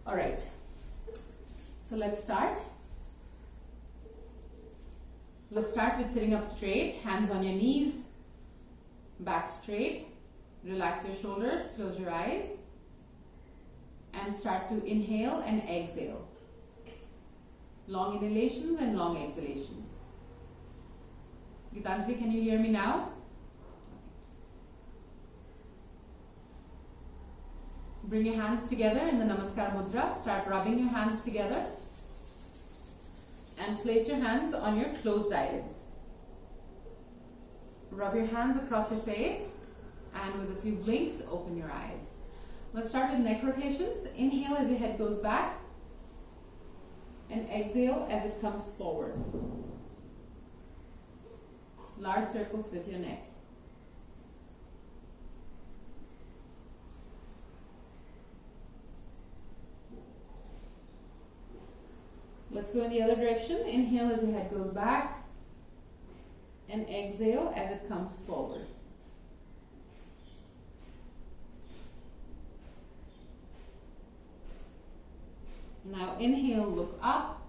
All right. So let's start. Let's start with sitting up straight, hands on your knees, back straight. Relax your shoulders, close your eyes, and start to inhale and exhale. Long inhalations and long exhalations. Gitanjali, can you hear me now? Bring your hands together in the Namaskar Mudra. Start rubbing your hands together. And place your hands on your closed eyelids. Rub your hands across your face, and with a few blinks, open your eyes. Let's start with neck rotations. Inhale as your head goes back, and exhale as it comes forward. Large circles with your neck. Let's go in the other direction. Inhale as your head goes back, and exhale as it comes forward. Now inhale, look up.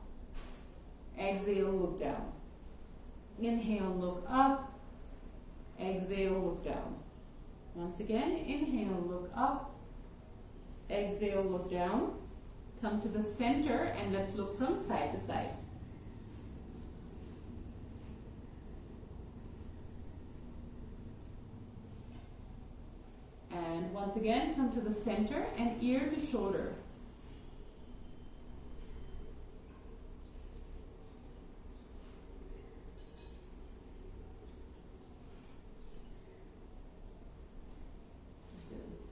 Exhale, look down. Inhale, look up. Exhale, look down. Once again, inhale, look up. Exhale, look down. Come to the center and let's look from side to side. And once again, come to the center and ear to shoulder.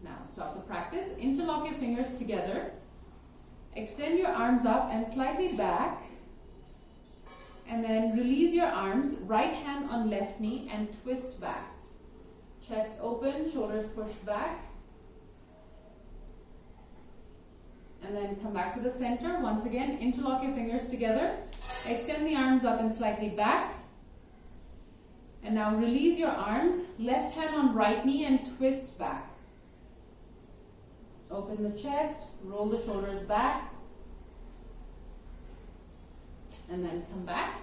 Now stop the practice. Interlock your fingers together. Extend your arms up and slightly back. And then release your arms, right hand on left knee, and twist back. Chest open, shoulders pushed back. And then come back to the center. Once again, interlock your fingers together. Extend the arms up and slightly back. And now release your arms, left hand on right knee, and twist back. Open the chest, roll the shoulders back, and then come back.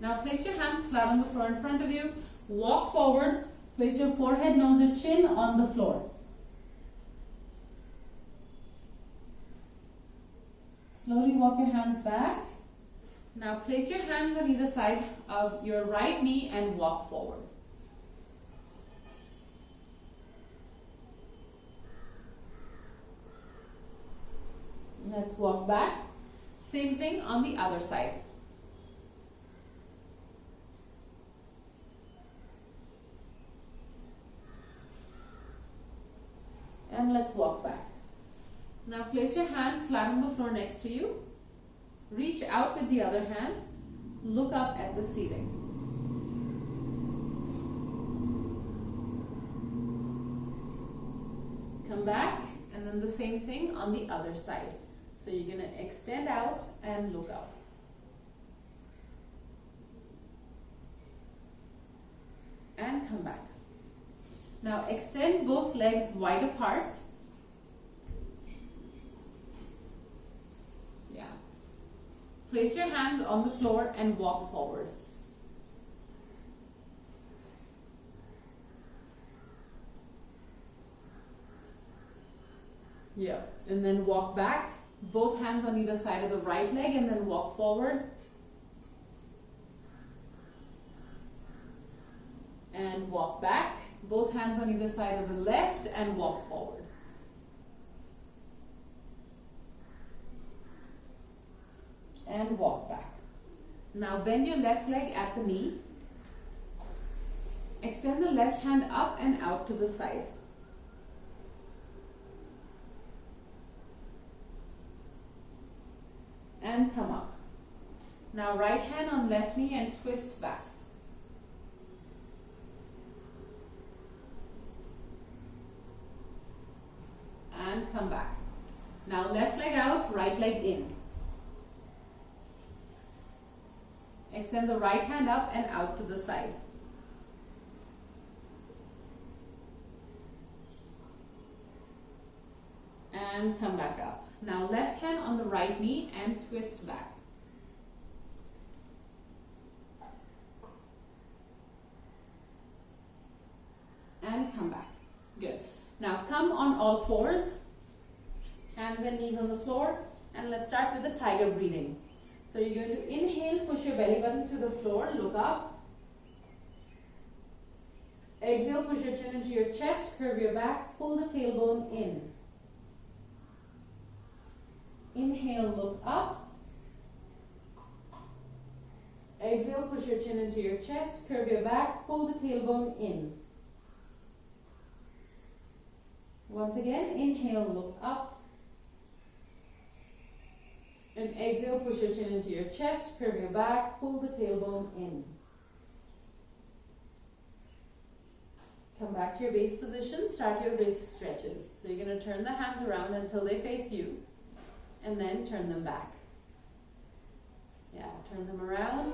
Now place your hands flat on the floor in front of you. Walk forward. Place your forehead, nose, or chin on the floor. Slowly walk your hands back. Now place your hands on either side of your right knee and walk forward. Let's walk back. Same thing on the other side. And let's walk back. Now place your hand flat on the floor next to you. Reach out with the other hand. Look up at the ceiling. Come back, and then the same thing on the other side. So you're going to extend out and look up. And come back. Now extend both legs wide apart. Yeah. Place your hands on the floor and walk forward. Yeah. And then walk back. Both hands on either side of the right leg, and then walk forward. And walk back. Both hands on either side of the left, and walk forward. And walk back. Now bend your left leg at the knee. Extend the left hand up and out to the side. And come up. Now right hand on left knee and twist back. And come back. Now left leg out, right leg in. Extend the right hand up and out to the side. And come back up. Now left hand on the right knee and twist back. And come back. Good. Now come on all fours, hands and knees on the floor, and let's start with the tiger breathing. So you're going to inhale, push your belly button to the floor, look up. Exhale, push your chin into your chest, curve your back, pull the tailbone in. Inhale, look up. Exhale, push your chin into your chest, curve your back, pull the tailbone in. Once again, inhale, look up. And exhale, push your chin into your chest, curve your back, pull the tailbone in. Come back to your base position, start your wrist stretches. So you're going to turn the hands around until they face you, and then turn them back. Yeah, turn them around,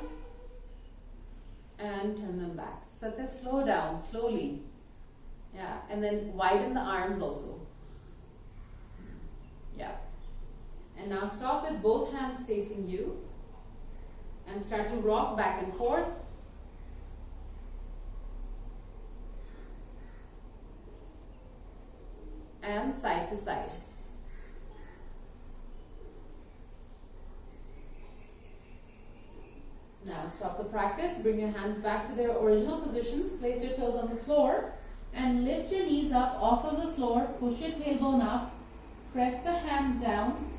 and turn them back. So that they slow down, slowly. Yeah, and then widen the arms also. Yeah. And now stop with both hands facing you and start to rock back and forth. And side to side. Now stop the practice, bring your hands back to their original positions, place your toes on the floor and lift your knees up off of the floor, push your tailbone up, press the hands down.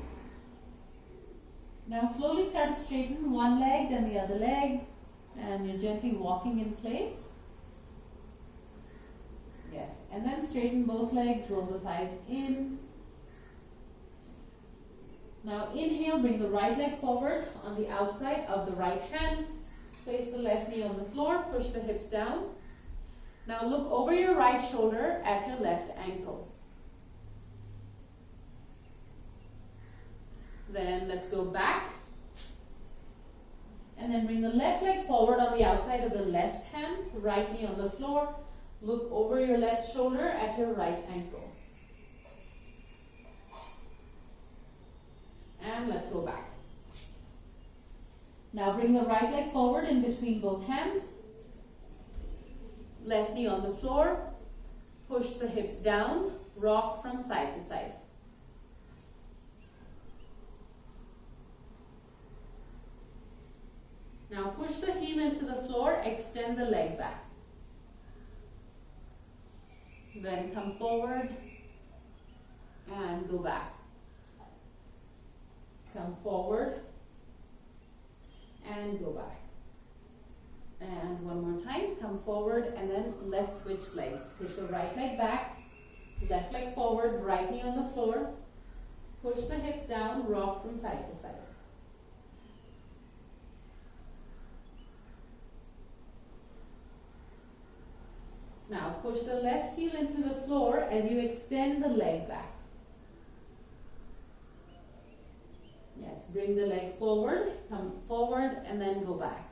Now slowly start to straighten one leg, then the other leg, and you're gently walking in place. Yes, and then straighten both legs, roll the thighs in. Now inhale, bring the right leg forward on the outside of the right hand. Place the left knee on the floor, push the hips down. Now look over your right shoulder at your left ankle. Then let's go back. And then bring the left leg forward on the outside of the left hand, right knee on the floor. Look over your left shoulder at your right ankle. And let's go back. Now bring the right leg forward in between both hands. Left knee on the floor. Push the hips down. Rock from side to side. Now push the heel into the floor. Extend the leg back. Then come forward and go back. Come forward and go back. And one more time, come forward and then let's switch legs. Take the right leg back, left leg forward, right knee on the floor. Push the hips down, rock from side to side. Now push the left heel into the floor as you extend the leg back. Yes, bring the leg forward, come forward and then go back.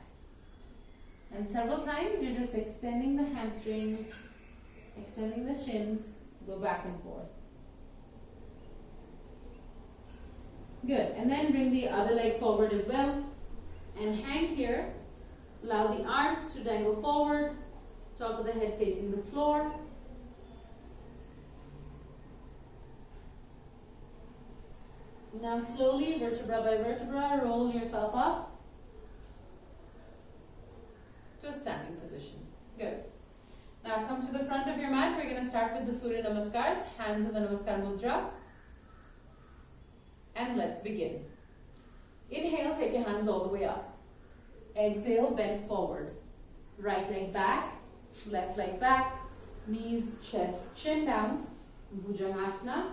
And several times you're just extending the hamstrings, extending the shins, go back and forth. Good, and then bring the other leg forward as well. And hang here, allow the arms to dangle forward, top of the head facing the floor. Now slowly, vertebra by vertebra, roll yourself up to a standing position. Good. Now come to the front of your mat. We're going to start with the Surya Namaskars, hands in the Namaskar Mudra. And let's begin. Inhale, take your hands all the way up. Exhale, bend forward. Right leg back, left leg back, knees, chest, chin down. Bhujangasana,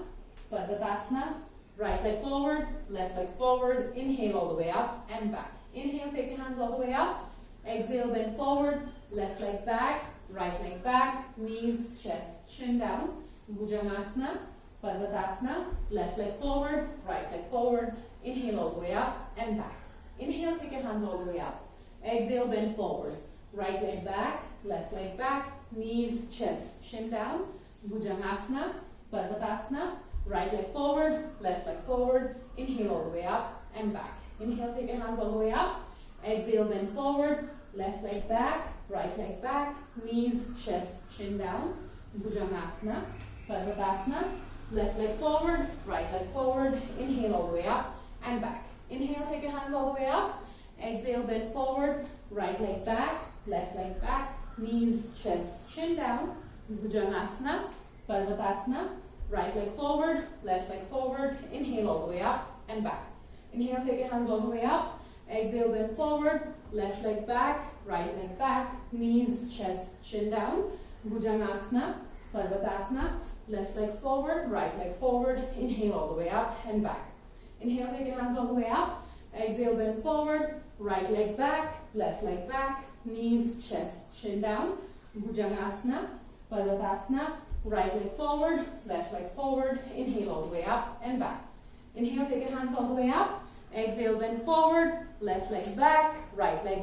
Parvatasana. Right leg forward, left leg forward. Inhale all the way up and back. Inhale, take your hands all the way up. Exhale, bend forward, left leg back, right leg back, knees, chest, chin down. Bhujangasana, Parvatasana, left leg forward, right leg forward. Inhale all the way up and back. Inhale, take your hands all the way up. Exhale, bend forward. Right leg back, left leg back, knees, chest, chin down. Bhujangasana, Parvatasana, right leg forward, left leg forward. Inhale all the way up and back. Inhale, take your hands all the way up. Exhale, bend forward, left leg back, right leg back, knees, chest, chin down. Bhujangasana, Parvatasana, left leg forward, right leg forward. Inhale all the way up and back. Inhale, take your hands all the way up. Exhale, bend forward, right leg back, left leg back, knees, chest, chin down. Bhujangasana, Parvatasana, right leg forward, left leg forward. Inhale all the way up and back. Inhale, take your hands all the way up. Exhale, bend forward, left leg back, right leg back, knees, chest, chin down. Bhujangasana, Parvatasana, left leg forward, right leg forward. Inhale all the way up and back. Inhale, take your hands all the way up. Exhale, bend forward, right leg back, knees, chest, chin down. Bhujangasana, Parvatasana, right leg forward, left leg forward. Inhale all the way up and back. Inhale, take your hands all the way up. Exhale, bend forward, left leg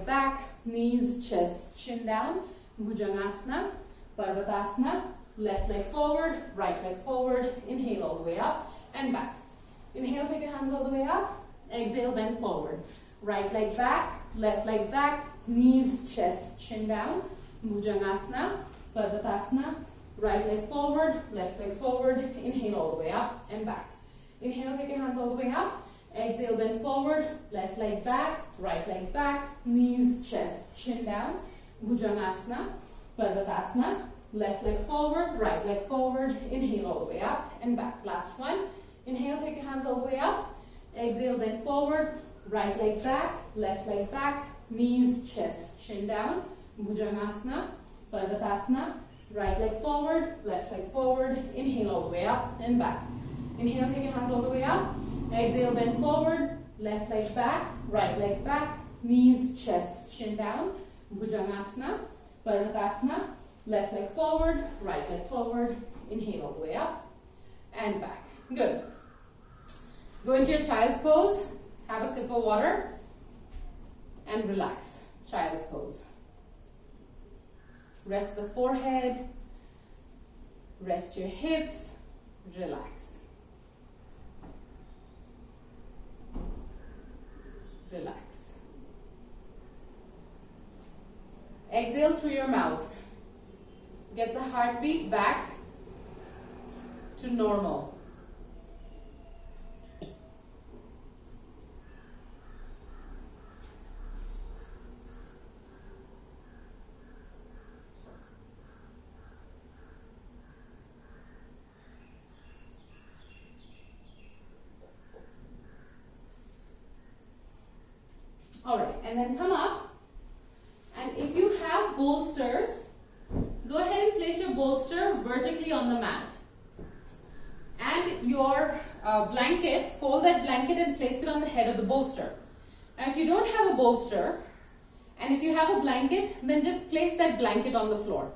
back, knees, chest, chin down. Bhujangasana, Parvatasana, left leg forward, right leg forward. Inhale all the way up and back. Inhale, take your hands all the way up. Exhale, bend forward. Right leg back, knees, chest, chin down. Bhujangasana, Parvatasana, right leg forward, left leg forward. Inhale all the way up and back. Inhale, take your hands all the way up. Exhale, bend forward, left leg back, knees, chest, chin down. Bhujangasana, Parvatasana, left leg forward, right leg forward. Inhale all the way up and back. Last one. Inhale, take your hands all the way up. Exhale, bend forward, right leg back, knees, chest, chin down. Bhujangasana, Parvatasana, right leg forward, left leg forward. Inhale all the way up and back. Inhale, take your hands all the way up. Exhale, bend forward, left leg back, knees, chest, chin down. Bhujangasana, Parvatasana, left leg forward, right leg forward. Inhale all the way up and back. Good. Go into your child's pose, have a sip of water, and relax. Child's pose. Rest the forehead, rest your hips, relax. Relax. Exhale through your mouth. Get the heartbeat back to normal. Alright, and then come up, and if you have bolsters, go ahead and place your bolster vertically on the mat. And your blanket, fold that blanket and place it on the head of the bolster. Now if you don't have a bolster, and if you have a blanket, then just place that blanket on the floor.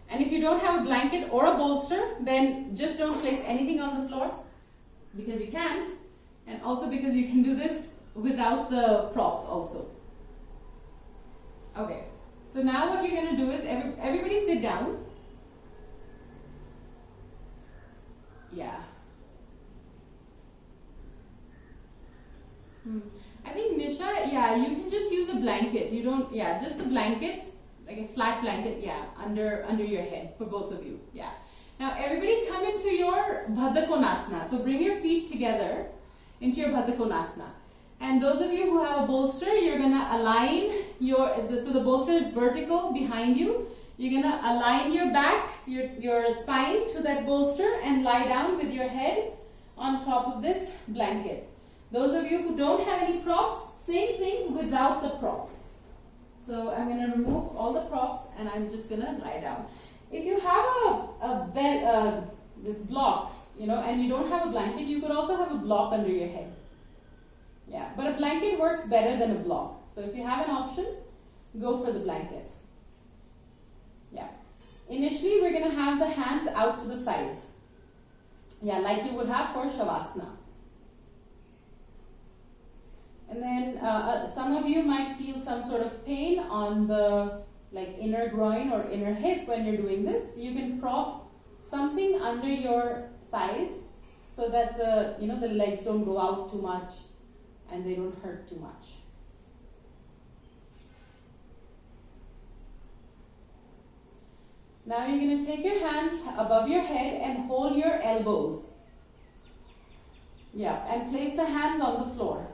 And if you don't have a blanket or a bolster, then just don't place anything on the floor, because you can't, and also because you can do this without the props also. Okay, so now what you're going to do is everybody sit down. Yeah. I think Nisha, yeah, you can just use a blanket. You don't, yeah, just a blanket, like a flat blanket, yeah, under your head for both of you. Yeah. Now everybody come into your Bhatt Konasana. So bring your feet together into your Bhatt Konasana. And those of you who have a bolster, you're going to align so the bolster is vertical behind you. You're going to align your back, your spine to that bolster and lie down with your head on top of this blanket. Those of you who don't have any props, same thing without the props. So I'm going to remove all the props and I'm just going to lie down. If you have this block, and you don't have a blanket, you could also have a block under your head. Yeah, but a blanket works better than a block. So if you have an option, go for the blanket. Yeah. Initially, we're going to have the hands out to the sides. Yeah, like you would have for Shavasana. And then some of you might feel some sort of pain on the inner groin or inner hip when you're doing this. You can prop something under your thighs so that the legs don't go out too much and they don't hurt too much. Now you're going to take your hands above your head and hold your elbows. Yeah, and place the hands on the floor.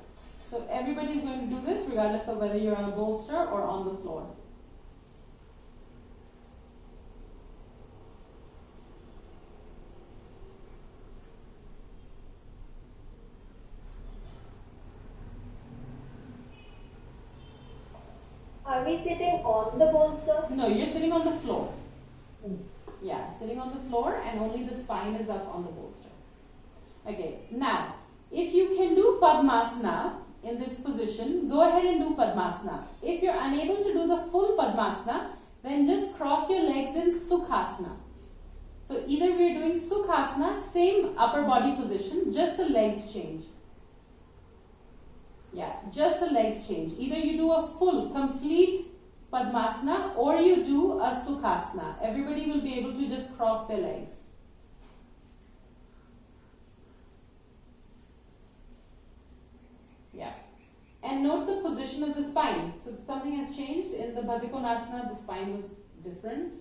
So everybody's going to do this regardless of whether you're on a bolster or on the floor. Are we sitting on the bolster? No, you're sitting on the floor. Yeah, sitting on the floor and only the spine is up on the bolster. Okay, now, if you can do Padmasana in this position, go ahead and do Padmasana. If you're unable to do the full Padmasana, then just cross your legs in Sukhasana. So either we're doing Sukhasana, same upper body position, just the legs change. Yeah, just the legs change. Either you do a full, complete Padmasana or you do a Sukhasana. Everybody will be able to just cross their legs. Yeah. And note the position of the spine. So something has changed. In the Bhatt the spine was different.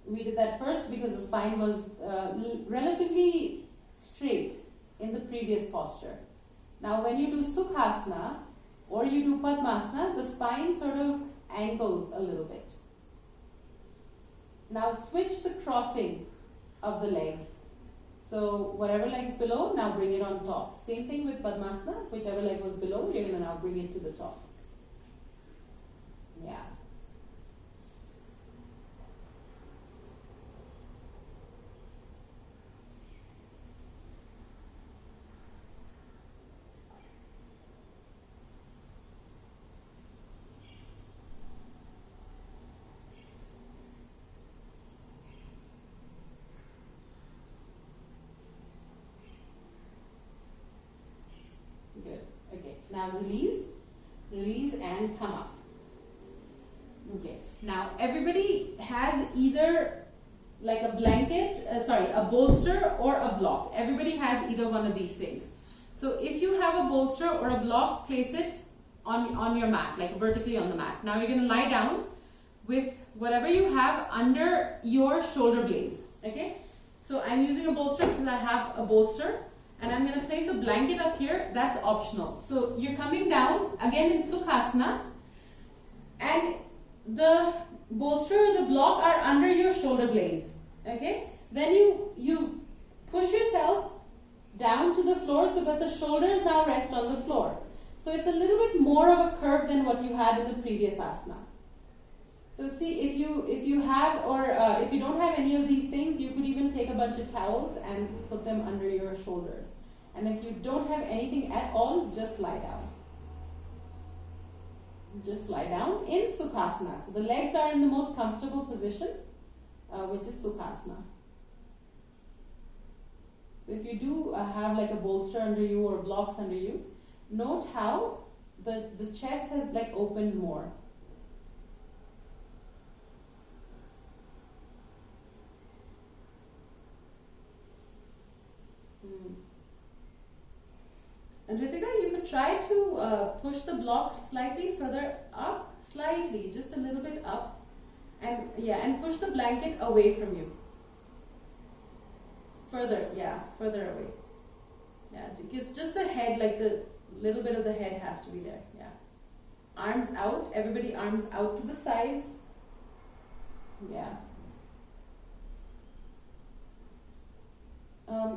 We did that first because the spine was relatively straight in the previous posture. Now when you do Sukhasana or you do Padmasana, the spine sort of angles a little bit. Now switch the crossing of the legs. So whatever leg's below, now bring it on top. Same thing with Padmasana, whichever leg was below, you're going to now bring it to the top. Yeah. Good. Okay. Now release and come up. Okay. Now everybody has either like a blanket, a bolster or a block. Everybody has either one of these things. So if you have a bolster or a block, place it on your mat, like vertically on the mat. Now you're going to lie down with whatever you have under your shoulder blades. Okay. So I'm using a bolster because I have a bolster. And I'm going to place a blanket up here. That's optional. So you're coming down again in Sukhasana, and the bolster or the block are under your shoulder blades. Okay. Then you push yourself down to the floor so that the shoulders now rest on the floor. So it's a little bit more of a curve than what you had in the previous asana. So see, if you have or if you don't have any of these things, you could even take a bunch of towels and put them under your shoulders. And if you don't have anything at all, just lie down. Just lie down in Sukhasana. So the legs are in the most comfortable position, which is Sukhasana. So if you do have like a bolster under you or blocks under you, note how the chest has like opened more. And Ritika, you could try to push the block slightly further up, just a little bit up, and push the blanket away from you. Further away. Yeah, because just the head, like the little bit of the head has to be there. Yeah. Arms out, everybody arms out to the sides. Yeah.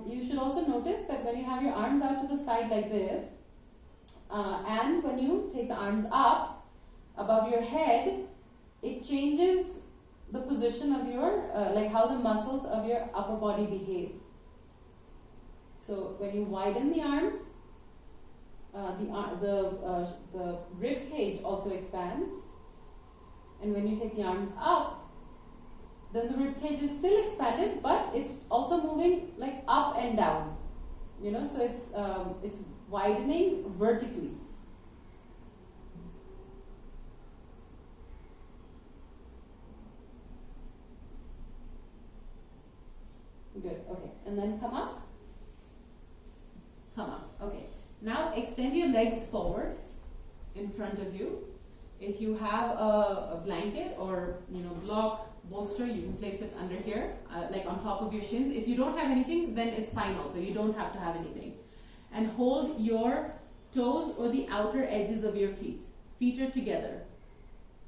You should also notice that when you have your arms out to the side like this, and when you take the arms up above your head, it changes the position of your, like how the muscles of your upper body behave. So when you widen the arms, the rib cage also expands, and when you take the arms up, then the rib cage is still expanded, but it's also moving like up and down. So it's widening vertically. Good. Okay. And then come up. Come up. Okay. Now extend your legs forward in front of you. If you have a blanket or block, bolster, you can place it under here, like on top of your shins. If you don't have anything, then it's fine also. You don't have to have anything. And hold your toes or the outer edges of your feet. Feet are together.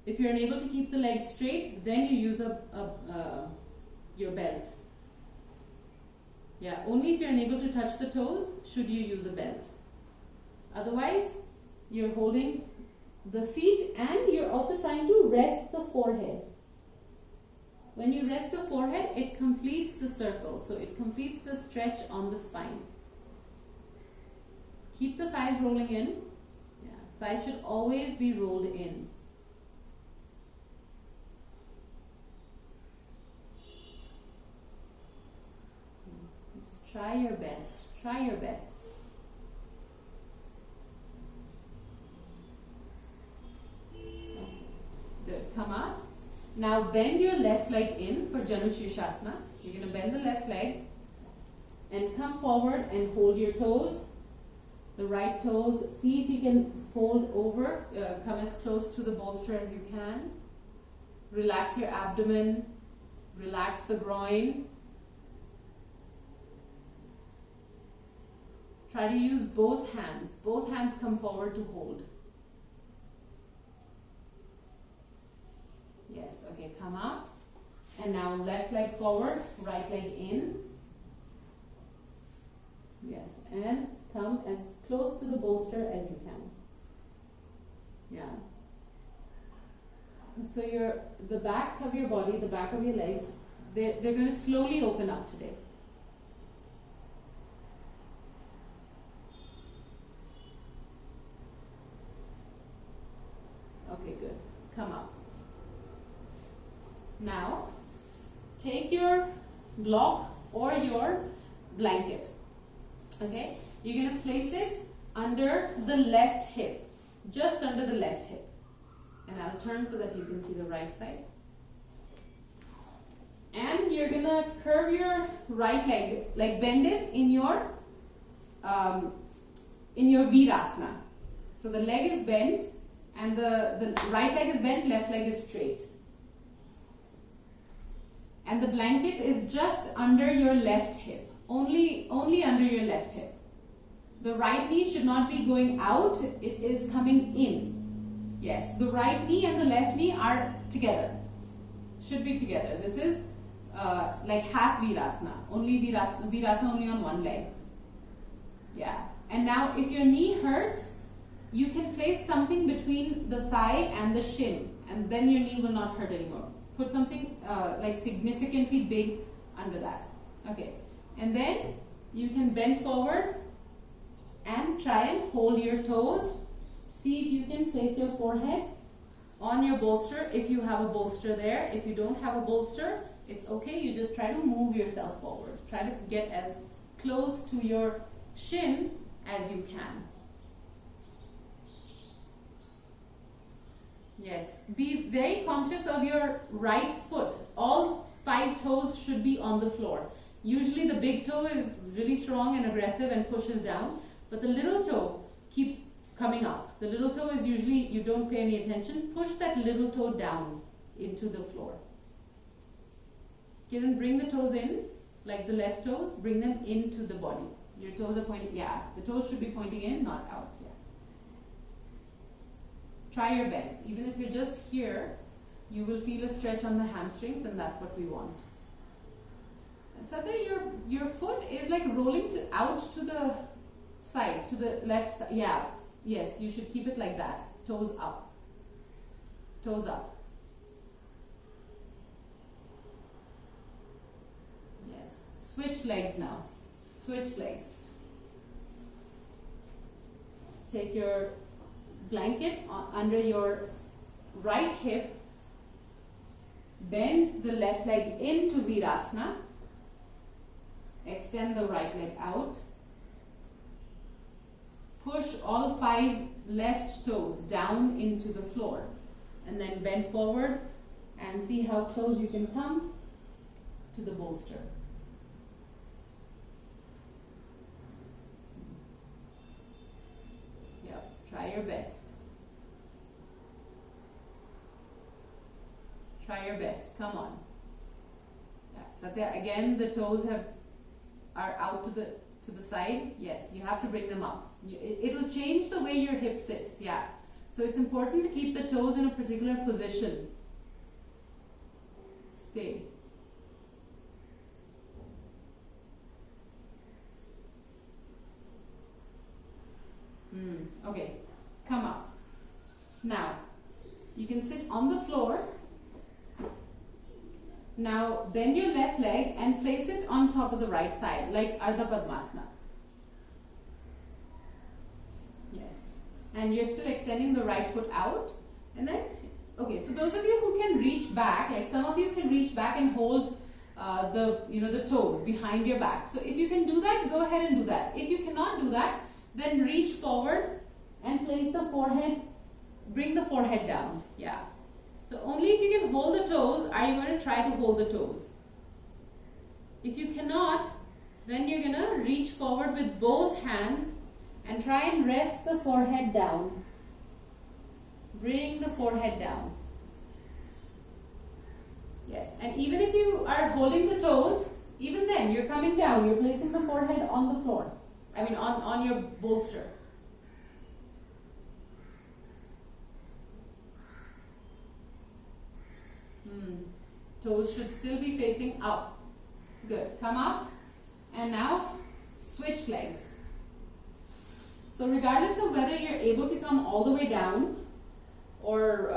If you're unable to keep the legs straight, then you use your belt. Yeah, only if you're unable to touch the toes should you use a belt. Otherwise, you're holding the feet and you're also trying to rest the forehead. When you rest the forehead, it completes the circle. So it completes the stretch on the spine. Keep the thighs rolling in. Yeah, thighs should always be rolled in. Just try your best. Try your best. Okay. Good. Come up. Now bend your left leg in for Janu Shirshasana. You're going to bend the left leg and come forward and hold your toes. The right toes. See if you can fold over. Come as close to the bolster as you can. Relax your abdomen. Relax the groin. Try to use both hands. Both hands come forward to hold. Yes, okay, come up. And now left leg forward, right leg in. Yes, and come as close to the bolster as you can. Yeah. So the back of your body, the back of your legs, they're going to slowly open up today. Okay, good. Come up. Now, take your block or your blanket. Okay? You're going to place it under the left hip. Just under the left hip. And I'll turn so that you can see the right side. And you're going to curve your right leg, like bend it in your virasana. So the leg is bent and the right leg is bent, left leg is straight. And the blanket is just under your left hip, only under your left hip. The right knee should not be going out, it is coming in. Yes, the right knee and the left knee are together, should be together. This is like half virasana, only virasana only on one leg. Yeah, and now if your knee hurts, you can place something between the thigh and the shin, and then your knee will not hurt anymore. Put something like significantly big under that. Okay, and then you can bend forward and try and hold your toes. See if you can place your forehead on your bolster if you have a bolster there. If you don't have a bolster, it's okay. You just try to move yourself forward. Try to get as close to your shin as you can. Yes, be very conscious of your right foot. All 5 toes should be on the floor. Usually the big toe is really strong and aggressive and pushes down, but the little toe keeps coming up. The little toe is usually, you don't pay any attention. Push that little toe down into the floor. Kiran, bring the toes in, like the left toes, bring them into the body. Your toes are pointing, yeah, the toes should be pointing in, not out. Yeah. Try your best. Even if you're just here, you will feel a stretch on the hamstrings, and that's what we want. Satya, your foot is like rolling out to the side, to the left side. Yeah, yes, you should keep it like that. Toes up. Toes up. Yes. Switch legs now. Switch legs. Take your blanket under your right hip. Bend the left leg into virasana. Extend the right leg out. Push all 5 left toes down into the floor. And then bend forward and see how close you can come to the bolster. your best. Try your best. Come on. Yeah. Satya, again the toes are out to the side. Yes, you have to bring them up. It'll change the way your hip sits. Yeah. So it's important to keep the toes in a particular position. Stay. Okay, come up. Now, you can sit on the floor. Now, bend your left leg and place it on top of the right thigh, like Ardha Padmasana. Yes. And you're still extending the right foot out. And then, okay, so those of you who can reach back, like some of you can reach back and hold the toes behind your back. So if you can do that, go ahead and do that. If you cannot do that, then reach forward and place the forehead, bring the forehead down. Yeah. So only if you can hold the toes are you going to try to hold the toes. If you cannot, then you're going to reach forward with both hands and try and rest the forehead down. Bring the forehead down. Yes, and even if you are holding the toes, even then you're coming down, you're placing the forehead on the floor. I mean on your bolster. Toes should still be facing up. Good. Come up. And now switch legs. So regardless of whether you're able to come all the way down or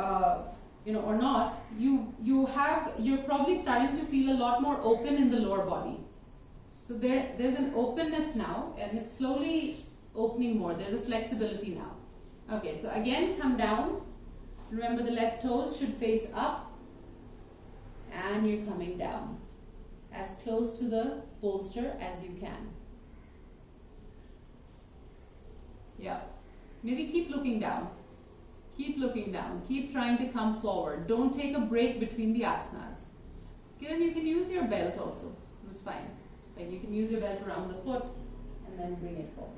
or not, you're probably starting to feel a lot more open in the lower body. So there's an openness now, and it's slowly opening more. There's a flexibility now. Okay, so again, come down. Remember the left toes should face up. And you're coming down. As close to the bolster as you can. Yeah. Maybe keep looking down. Keep looking down. Keep trying to come forward. Don't take a break between the asanas. Kiran, you can use your belt also. That's fine. Like you can use your belt around the foot and then bring it forward.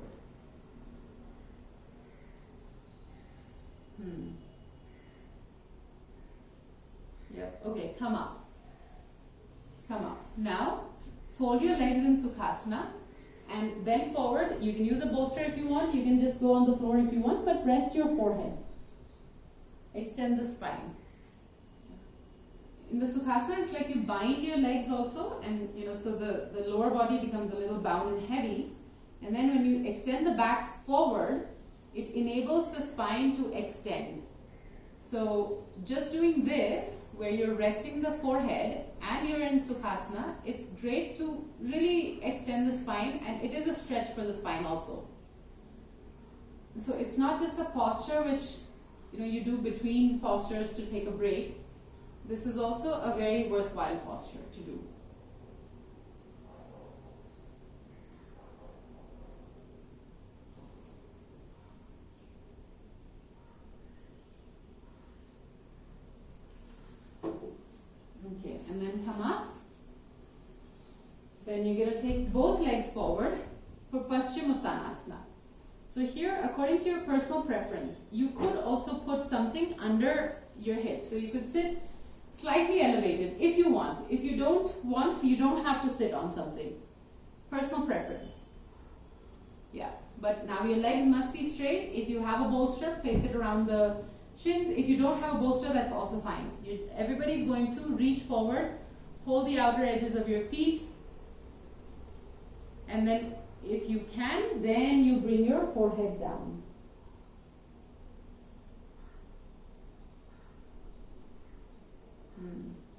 Yep. Okay, come up. Come up. Now, fold your legs in Sukhasana and bend forward. You can use a bolster if you want. You can just go on the floor if you want, but rest your forehead. Extend the spine. In the Sukhasana, it's like you bind your legs also, and so the lower body becomes a little bound and heavy. And then when you extend the back forward, it enables the spine to extend. So just doing this, where you're resting the forehead and you're in Sukhasana, it's great to really extend the spine, and it is a stretch for the spine also. So it's not just a posture which you do between postures to take a break. This is also a very worthwhile posture to do. Okay, and then come up. Then you're going to take both legs forward for Paschimottanasana. So here, according to your personal preference, you could also put something under your hip. So you could sit slightly elevated if you want. If you don't want, you don't have to sit on something. Personal preference. Yeah, but now your legs must be straight. If you have a bolster, place it around the shins. If you don't have a bolster, that's also fine. Everybody's going to reach forward, hold the outer edges of your feet, and then if you can, then you bring your forehead down.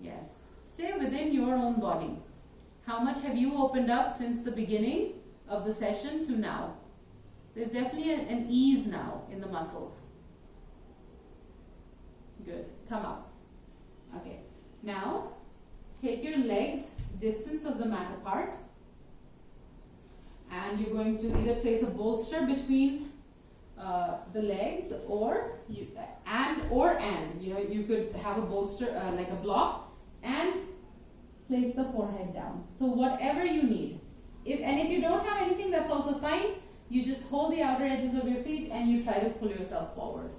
Yes. Stay within your own body. How much have you opened up since the beginning of the session to now? There's definitely an ease now in the muscles. Good. Come up. Okay. Now, take your legs distance of the mat apart. And you're going to either place a bolster between the legs, or you could have a bolster like a block and place the forehead down. So whatever you need. If you don't have anything, that's also fine. you just hold the outer edges of your feet and you try to pull yourself forward.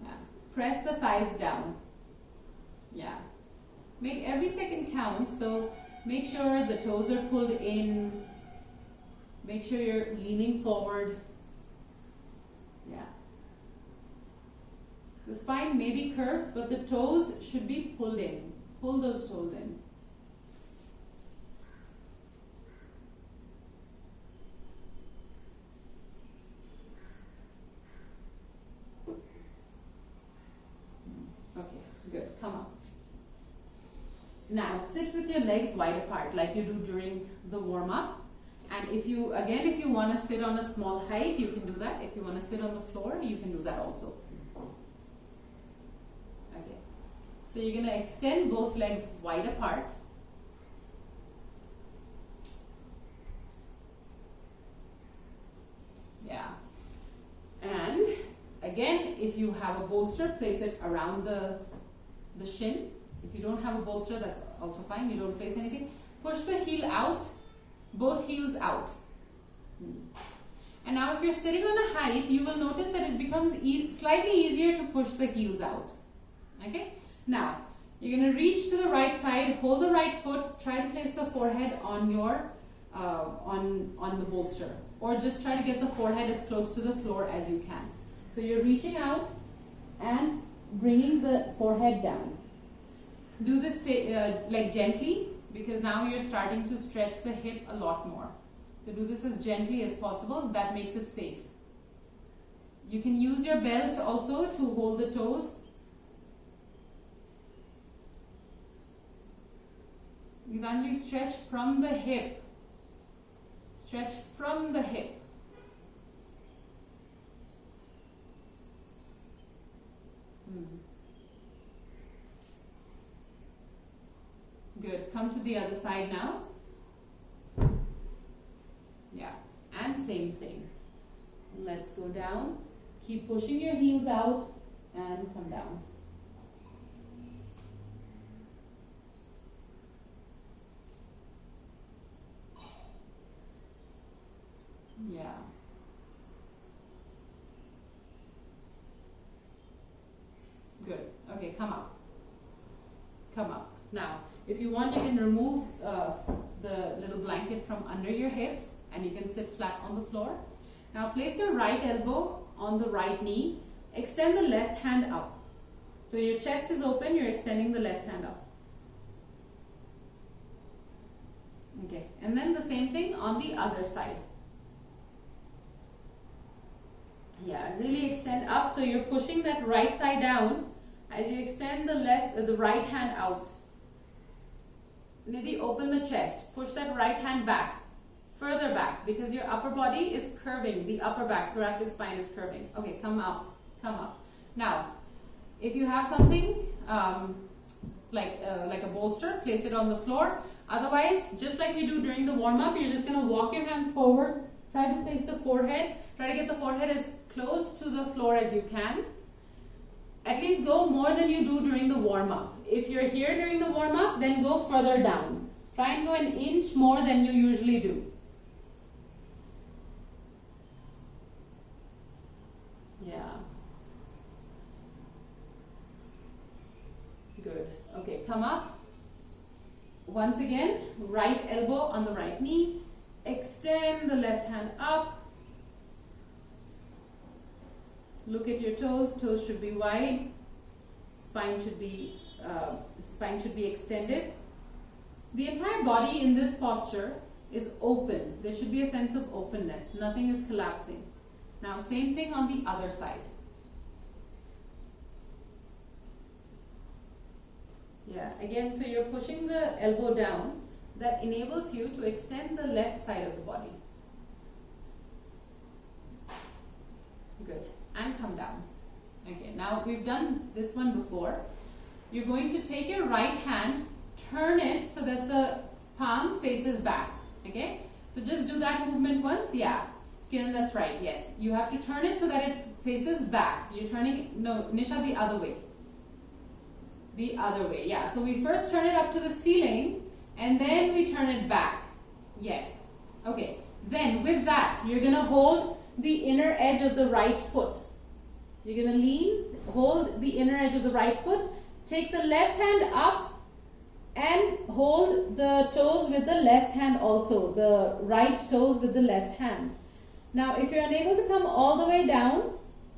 Yeah. Press the thighs down. Yeah. Make every second count, so make sure the toes are pulled in. Make sure you're leaning forward. Yeah. The spine may be curved, but the toes should be pulled in. Pull those toes in. Okay, good. Come up. Now sit with your legs wide apart like you do during the warm-up. And if you want to sit on a small height, you can do that. If you want to sit on the floor, you can do that also. Okay. So you're going to extend both legs wide apart. Yeah. And again, if you have a bolster, place it around the shin. If you don't have a bolster, that's also fine. You don't place anything. Push the heel out, both heels out. And now if you're sitting on a height, you will notice that it becomes slightly easier to push the heels out. Okay? Now, you're going to reach to the right side, hold the right foot, try to place the forehead on your on the bolster, or just try to get the forehead as close to the floor as you can. So you're reaching out and bringing the forehead down. Do this like gently, because now you're starting to stretch the hip a lot more. So do this as gently as possible. That makes it safe. You can use your belt also to hold the toes. Evenly stretch from the hip. Stretch from the hip. Good. Come to the other side now. Yeah. And same thing. Let's go down. Keep pushing your heels out and come down. Yeah. Good. Okay, come up. Come up. Now, if you want, you can remove the little blanket from under your hips and you can sit flat on the floor. Now, place your right elbow on the right knee. Extend the left hand up. So your chest is open, you're extending the left hand up. Okay, and then the same thing on the other side. Yeah, really extend up, so you're pushing that right thigh down as you extend the right hand out. Nidhi, open the chest. Push that right hand back, further back, because your upper body is curving. The upper back, thoracic spine is curving. Okay, come up, come up. Now, if you have something like a bolster, place it on the floor. Otherwise, just like we do during the warm-up, you're just going to walk your hands forward. Try to place the forehead. Try to get the forehead as close to the floor as you can. At least go more than you do during the warm-up. If you're here during the warm-up, then go further down. Try and go an inch more than you usually do. Yeah. Good. Okay, come up. Once again, right elbow on the right knee. Extend the left hand up. Look at your toes. Toes should be wide. Spine should be extended. The entire body in this posture is open. There should be a sense of openness. Nothing is collapsing. Now, same thing on the other side. Yeah, again, so you're pushing the elbow down. That enables you to extend the left side of the body. Good. And come down. Okay, now we've done this one before. You're going to take your right hand, turn it so that the palm faces back. Okay? So just do that movement once. Yeah. Kiran, that's right. Yes. You have to turn it so that it faces back. You're turning, no, Nisha, the other way. The other way. Yeah. So we first turn it up to the ceiling and then we turn it back. Yes. Okay. Then with that, you're going to hold the inner edge of the right foot. You're going to lean, hold the inner edge of the right foot, take the left hand up and hold the toes with the left hand also, the right toes with the left hand. Now if you're unable to come all the way down,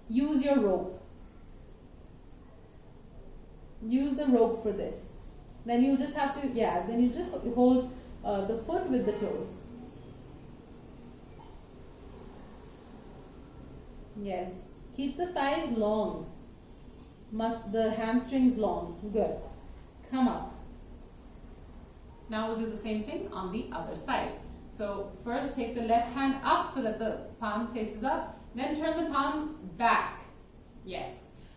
use your rope. Use the rope for this. Then you'll just have to, then you just hold the foot with the toes. Yes. Keep the thighs long. The hamstrings long. Good. Come up. Now we'll do the same thing on the other side. So first take the left hand up so that the palm faces up. Then turn the palm back. Yes.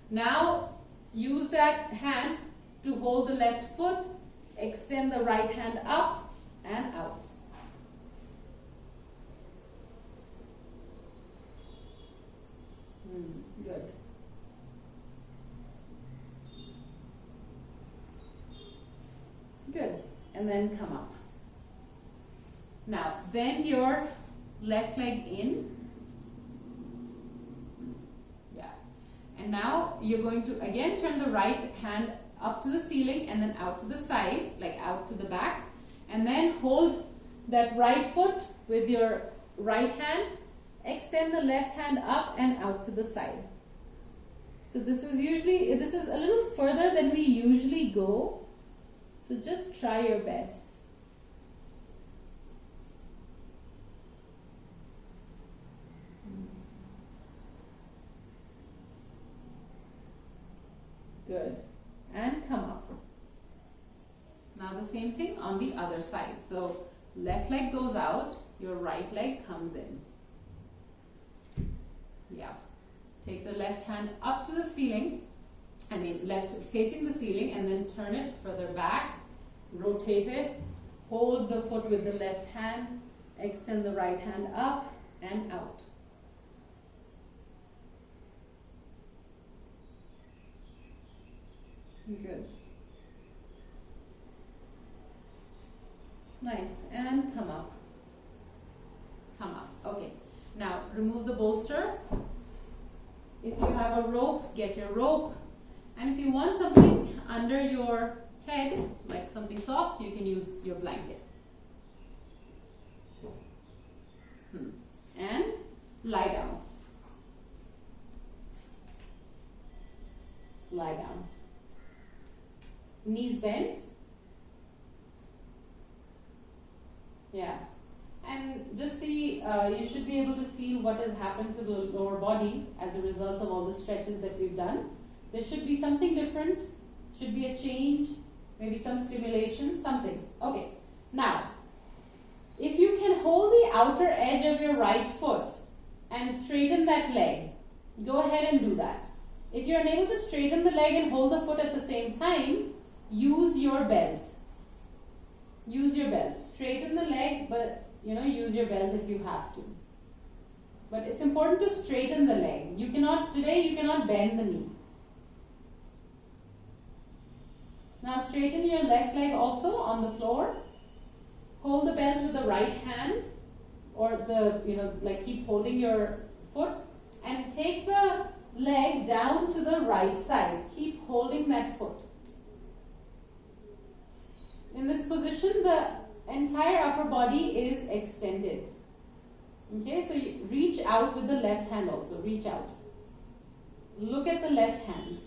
Now use that hand to hold the left foot. Extend the right hand up and out. Good. Good. And then come up. Now bend your left leg in. Yeah. And now you're going to again turn the right hand up to the ceiling and then out to the side, like out to the back. And then hold that right foot with your right hand. Extend the left hand up and out to the side. So this is a little further than we usually go. So just try your best. Good. And come up. Now the same thing on the other side. So left leg goes out, your right leg comes in. Yeah. Take the left hand up to the ceiling, left facing the ceiling, and then turn it further back, rotate it, hold the foot with the left hand, extend the right hand up and out. Good. Nice. And come up. Come up. Okay. Now remove the bolster. If you have a rope, get your rope. And if you want something under your head, like something soft, you can use your blanket. And lie down. Lie down. Knees bent. Yeah. And just see, you should be able to feel what has happened to the lower body as a result of all the stretches that we've done. There should be something different, should be a change, maybe some stimulation, something. Okay, now, if you can hold the outer edge of your right foot and straighten that leg, go ahead and do that. If you're unable to straighten the leg and hold the foot at the same time, use your belt. Use your belt. Straighten the leg, but use your belt if you have to. But it's important to straighten the leg. Today you cannot bend the knee. Now straighten your left leg also on the floor. Hold the belt with the right hand, or keep holding your foot, and take the leg down to the right side. Keep holding that foot. In this position, the entire upper body is extended. Okay, so you reach out with the left hand also. Reach out. Look at the left hand.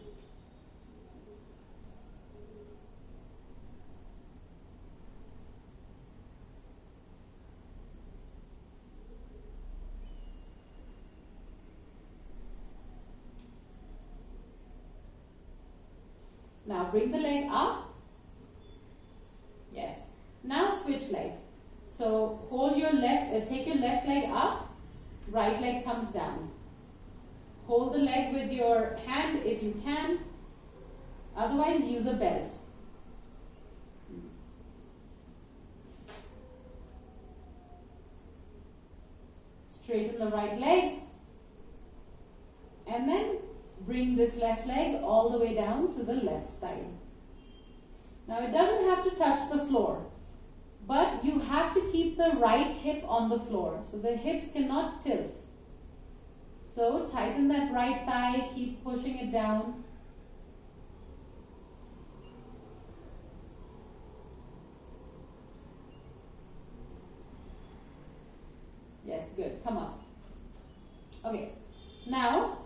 Now bring the leg up. Yes. Now switch legs. So hold your take your left leg up, right leg comes down. Hold the leg with your hand if you can. Otherwise use a belt. Straighten the right leg. And then bring this left leg all the way down to the left side. Now it doesn't have to touch the floor. But you have to keep the right hip on the floor. So the hips cannot tilt. So tighten that right thigh, keep pushing it down. Yes, good. Come up. Okay. Now,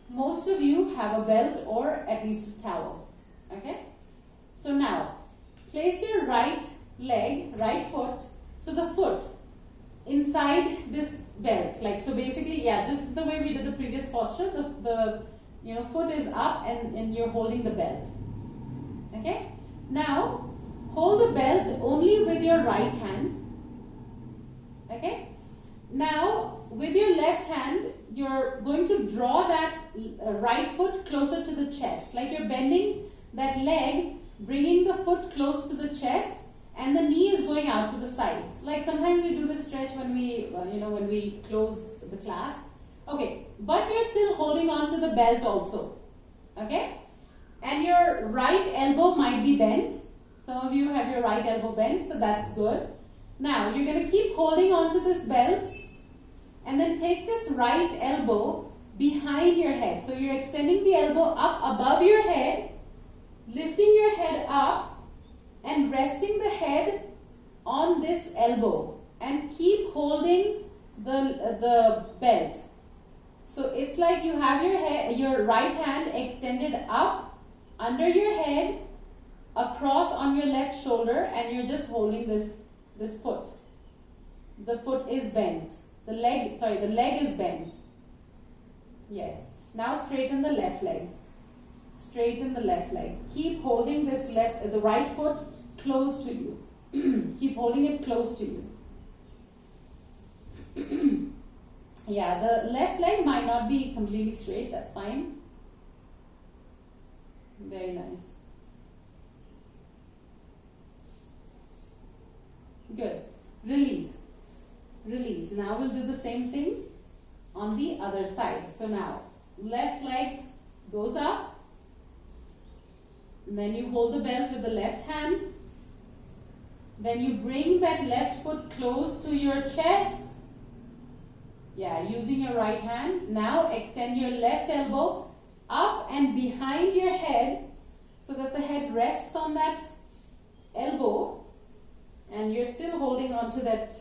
most of you have a belt or at least a towel. Okay? So now, place your right leg, right foot, so the foot inside this belt. Like, so basically, yeah, just the way we did the previous posture, the foot is up and you're holding the belt. Okay? Now, hold the belt only with your right hand. Okay? Now, with your left hand, you're going to draw that right foot closer to the chest. Like you're bending that leg, bringing the foot close to the chest, and the knee is going out to the side. Like sometimes we do this stretch when we close the class. Okay, but you're still holding on to the belt also. Okay? And your right elbow might be bent. Some of you have your right elbow bent, so that's good. Now, you're going to keep holding on to this belt and then take this right elbow behind your head. So you're extending the elbow up above your head, lifting your head up and resting the head on this elbow and keep holding the belt. So it's like you have your right hand extended up under your head, across on your left shoulder, and you're just holding this foot. The foot is bent. The leg is bent. Yes. Now straighten the left leg. Straighten the left leg. Keep holding the right foot close to you. Keep holding it close to you. Yeah, the left leg might not be completely straight. That's fine. Very nice. Good. Release. Release. Now we'll do the same thing on the other side. So now, left leg goes up. And then you hold the belt with the left hand. Then you bring that left foot close to your chest. Yeah, using your right hand. Now extend your left elbow up and behind your head so that the head rests on that elbow. And you're still holding on to that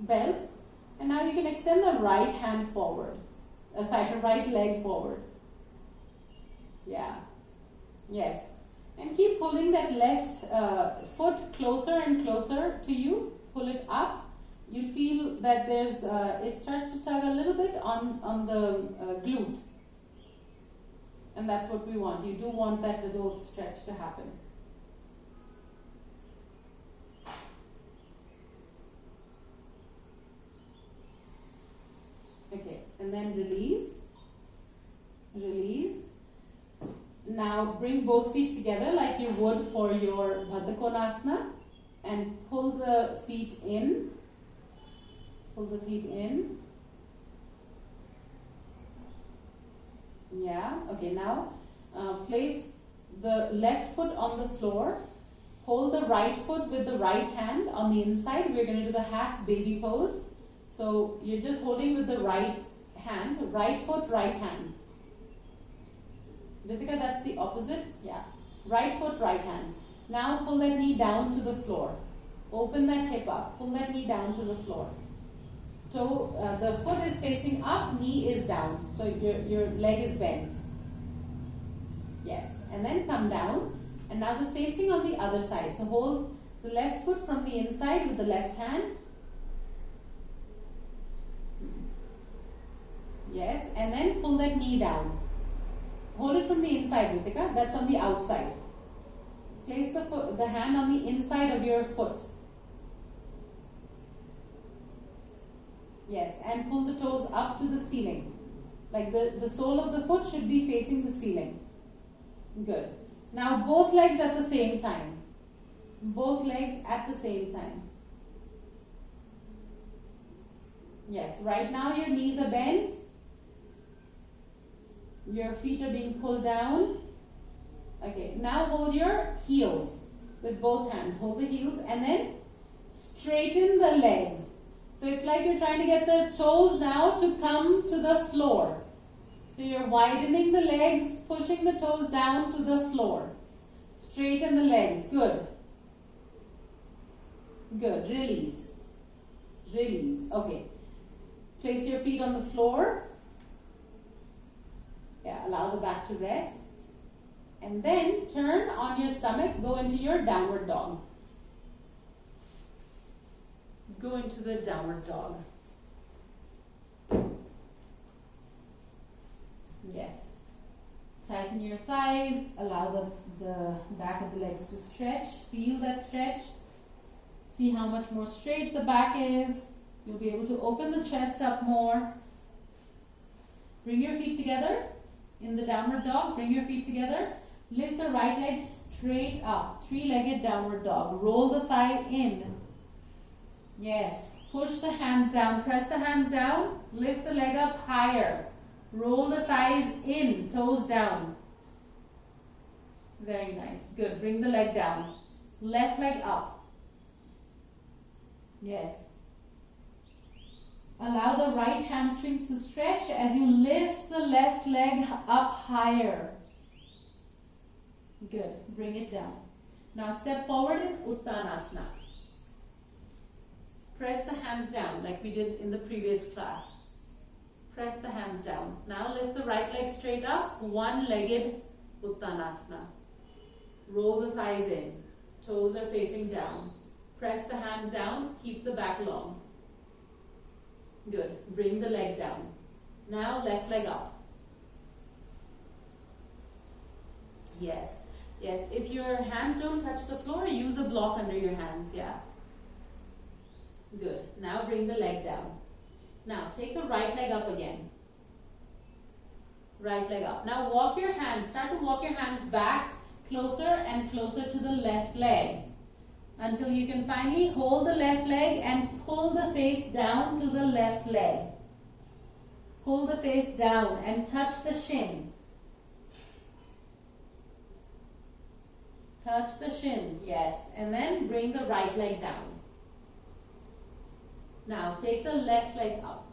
belt. And now you can extend the right hand forward. Right leg forward. Yeah. Yes. And keep pulling that left foot closer and closer to you. Pull it up. You feel that it starts to tug a little bit on the glute. And that's what we want. You do want that little stretch to happen. Okay, and then release. Release. Now bring both feet together like you would for your Bhatt Konasana and pull the feet in. Pull the feet in. Yeah, okay, now place the left foot on the floor. Hold the right foot with the right hand on the inside. We're going to do the half baby pose. So you're just holding with the right hand, right foot, right hand. Ritika, that's the opposite. Yeah. Right foot, right hand. Now pull that knee down to the floor. Open that hip up. Pull that knee down to the floor. Toe, the foot is facing up, knee is down. So your leg is bent. Yes. And then come down. And now the same thing on the other side. So hold the left foot from the inside with the left hand. Yes, and then pull that knee down. Hold it from the inside, Ritika. That's on the outside. Place the hand on the inside of your foot. Yes, and pull the toes up to the ceiling. Like the sole of the foot should be facing the ceiling. Good. Now both legs at the same time. Both legs at the same time. Yes, right now your knees are bent. Your feet are being pulled down. Okay, now hold your heels. with both hands. Hold the heels and then straighten the legs. So it's like you're trying to get the toes now to come to the floor. So you're widening the legs, pushing the toes down to the floor. Straighten the legs. Good. Good. Release. Release. Okay. Place your feet on the floor. Yeah, allow the back to rest. And then turn on your stomach. Go into your downward dog. Go into the downward dog. Yes. Tighten your thighs. Allow the back of the legs to stretch. Feel that stretch. See how much more straight the back is. You'll be able to open the chest up more. Bring your feet together in the downward dog. Bring your feet together. Lift the right leg straight up. Three-legged downward dog. Roll the thigh in. Yes. Push the hands down. Press the hands down. Lift the leg up higher. Roll the thighs in. Toes down. Very nice. Good. Bring the leg down. Left leg up. Yes. Allow the right hamstrings to stretch as you lift the left leg up higher. Good. Bring it down. Now step forward in Uttanasana. Press the hands down like we did in the previous class. Press the hands down. Now lift the right leg straight up. One-legged Uttanasana. Roll the thighs in. Toes are facing down. Press the hands down. Keep the back long. Good. Bring the leg down. Now left leg up. Yes. Yes. If your hands don't touch the floor, use a block under your hands. Yeah. Good. Now bring the leg down. Now take the right leg up again. Right leg up. Now walk your hands. Start to walk your hands back closer and closer to the left leg until you can finally hold the left leg and pull the face down to the left leg. Pull the face down and touch the shin. Touch the shin, yes. And then bring the right leg down. Now take the left leg up.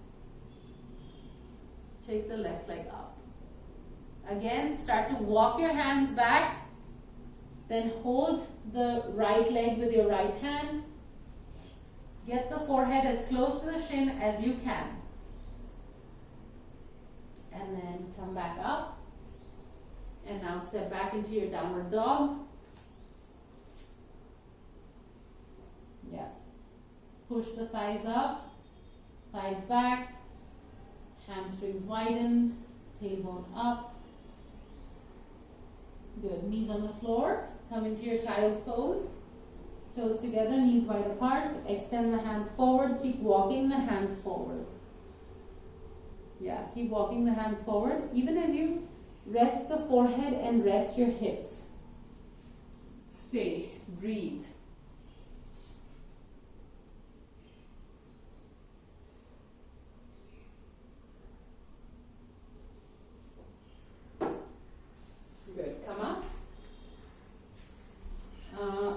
Take the left leg up. Again, start to walk your hands back. Then hold the right leg with your right hand. Get the forehead as close to the shin as you can. And then come back up. And now step back into your downward dog. Yeah. Push the thighs up, thighs back, hamstrings widened, tailbone up. Good. Knees on the floor. Come into your child's pose. Toes together, knees wide apart. Extend the hands forward. Keep walking the hands forward. Yeah, keep walking the hands forward. Even as you rest the forehead and rest your hips. Stay. Breathe.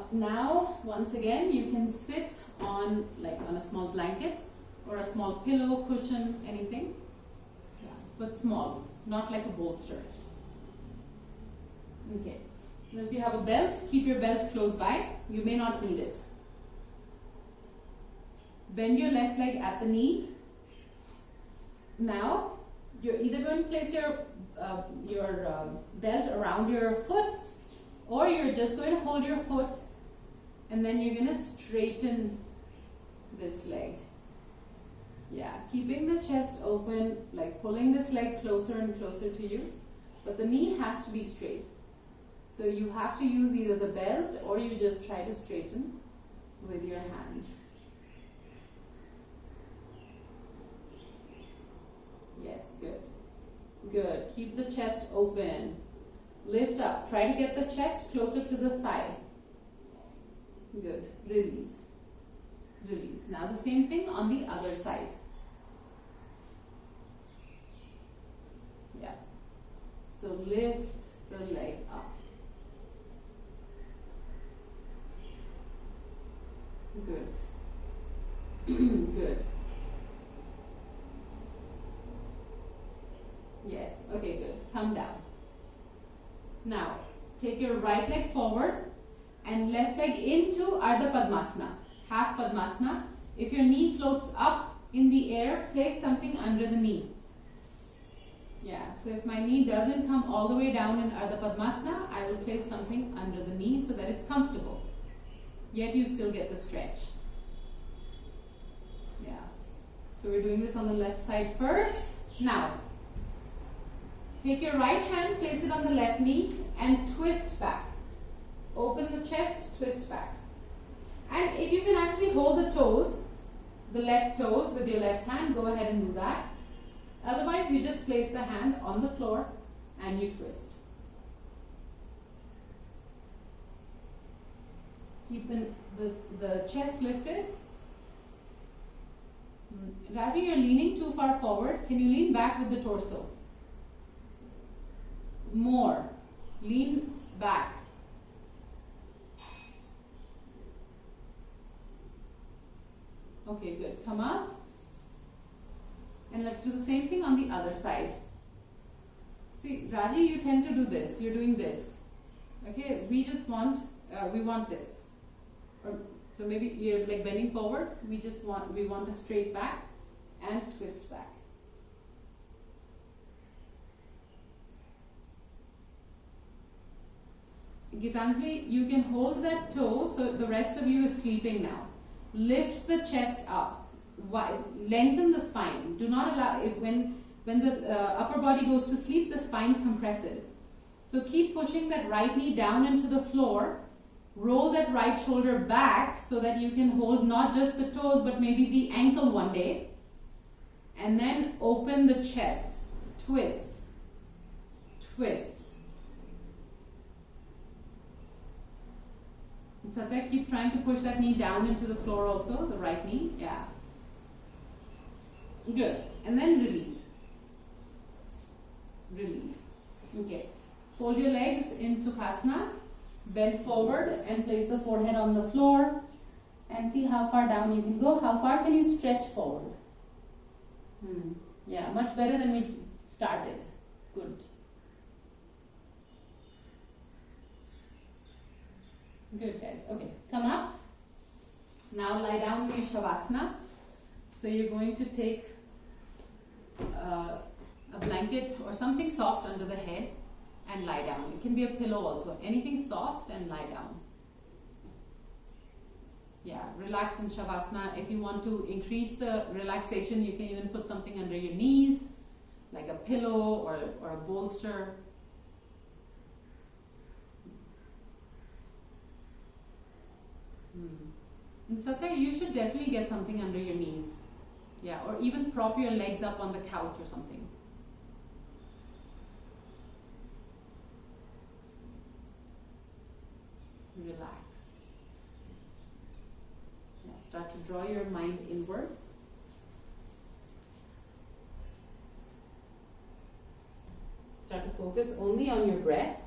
Now, once again, you can sit on a small blanket or a small pillow, cushion, anything. Yeah, but small, not like a bolster. Okay. Now, if you have a belt, keep your belt close by. You may not need it. Bend your left leg at the knee. Now, you're either going to place your belt around your foot, or you're just going to hold your foot and then you're going to straighten this leg. Yeah, keeping the chest open, like pulling this leg closer and closer to you, but the knee has to be straight. So you have to use either the belt or you just try to straighten with your hands. Yes, good. Good. Keep the chest open. Lift up. Try to get the chest closer to the thigh. Good. Release. Release. Now the same thing on the other side. Yeah. So lift the leg up. Good. Yes, okay, good. Come down. Now, take your right leg forward and left leg into Ardha Padmasana, half Padmasana. If your knee floats up in the air, place something under the knee. Yeah, so if my knee doesn't come all the way down in Ardha Padmasana, I will place something under the knee so that it's comfortable. Yet you still get the stretch. Yeah. So we're doing this on the left side first. Now, take your right hand, place it on the left knee and twist back. Open the chest, twist back. And if you can actually hold the toes, the left toes with your left hand, go ahead and do that. Otherwise, you just place the hand on the floor and you twist. Keep the chest lifted. Raji, you're leaning too far forward. Can you lean back with the torso? More. Lean back. Okay, good. Come up. And let's do the same thing on the other side. See, Raji, you tend to do this. You're doing this. Okay, we want this. So maybe you're like bending forward. We want a straight back and twist back. Gitanjali, you can hold that toe so the rest of you is sleeping now. Lift the chest up. Lengthen the spine. Do not allow, when the upper body goes to sleep, the spine compresses. So keep pushing that right knee down into the floor. Roll that right shoulder back so that you can hold not just the toes but maybe the ankle one day. And then open the chest. Twist. Twist. And Satya, keep trying to push that knee down into the floor also, the right knee. Yeah. Good. And then release. Release. Okay. Fold your legs in Sukhasana. Bend forward and place the forehead on the floor. And see how far down you can go. How far can you stretch forward? Yeah, much better than we started. Good. Good, guys. Okay, come up. Now lie down in your Shavasana. So you're going to take a blanket or something soft under the head and lie down. It can be a pillow also. Anything soft and lie down. Yeah, relax in Shavasana. If you want to increase the relaxation, you can even put something under your knees, like a pillow or a bolster. And Satya, you should definitely get something under your knees. Yeah, or even prop your legs up on the couch or something. Relax. Yeah, start to draw your mind inwards. Start to focus only on your breath.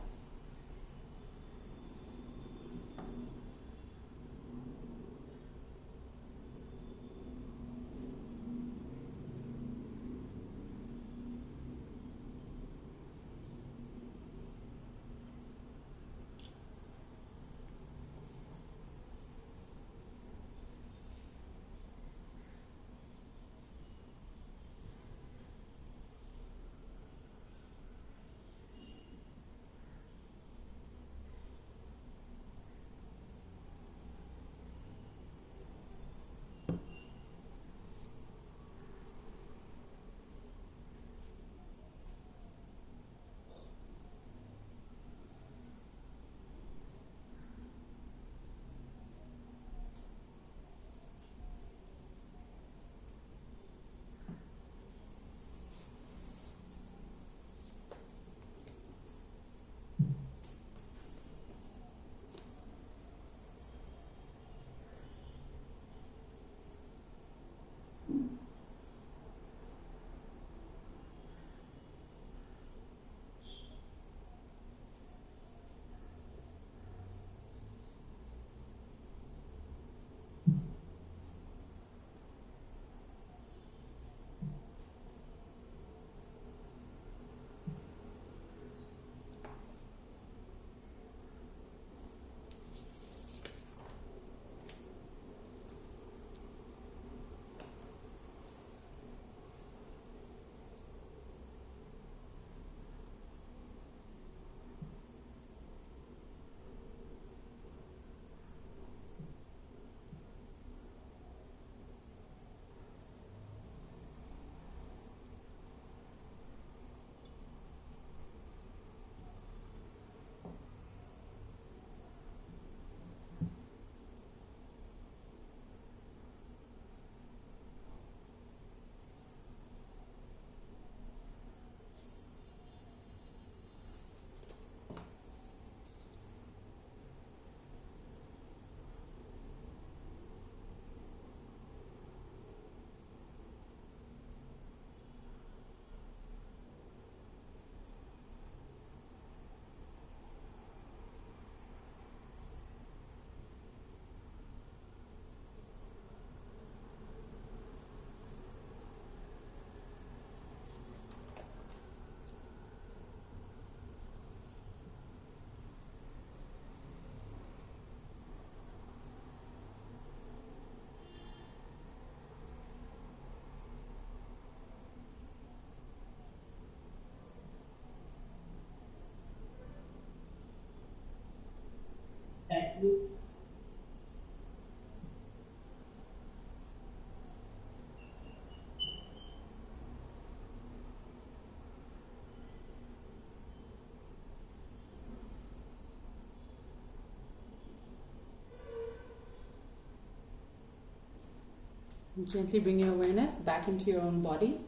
Gently bring your awareness back into your own body.